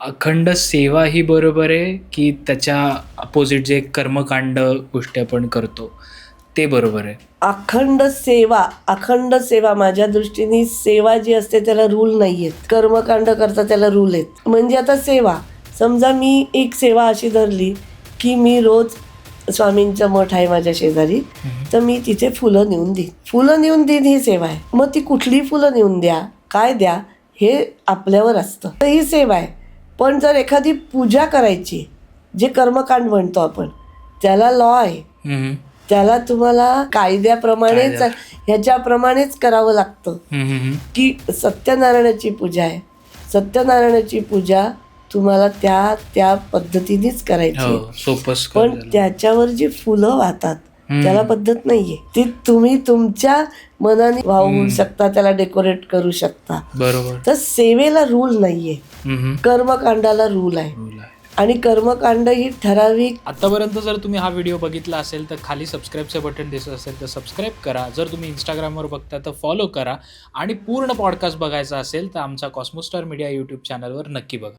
अखंड सेवा ही बरोबर आहे, की त्याच्या अपोझिट जे कर्मकांड गोष्टी आपण करतो, ते बरोबर आहे? अखंड सेवा माझ्या दृष्टीने सेवा जी असते त्याला रूल नाही आहेत. कर्मकांड करता त्याला रूल आहेत. म्हणजे आता सेवा, समजा मी एक सेवा अशी धरली, की मी रोज स्वामींचा मठ आहे माझ्या शेजारी, तर मी तिथे फुलं नेऊन देईन ही सेवा आहे. मग ती कुठली फुलं नेऊन द्या, काय द्या, हे आपल्यावर असतं. तर ही सेवा आहे. पण जर एखादी पूजा करायची, जे कर्मकांड म्हणतो आपण, त्याला लॉ आहे. हं, त्याला तुम्हाला कायद्याप्रमाणेच ह्याच्याप्रमाणेच करावं लागतं. की सत्यनारायणाची पूजा आहे, सत्यनारायणाची पूजा तुम्हाला त्या त्या पद्धतीनेच करायची आहे. हो, सोपंच पण झालं. त्याच्यावर जी फुलं वाहतात त्याला पद्धत नाहीये. ती तुम्ही तुमच्या मनाने वाहू शकता, त्याला डेकोरेट करू शकता. बरोबर. तर सेवेला रूल नाहीये, कर्मकांडाला रूल आहे. रूल आहे. आणि कर्मकांड ही ठराविक. आतापर्यंत जर तुम्ही हा व्हिडिओ बघितला असेल तर खाली सबस्क्राईबचं बटन दिसत असेल तर सबस्क्राईब करा. जर तुम्ही इंस्टाग्रामवर बघता तर फॉलो करा आणि पूर्ण पॉडकास्ट बघायचा असेल तर आमचा कॉस्मोस्टार मीडिया यूट्यूब चॅनलवर नक्की बघा.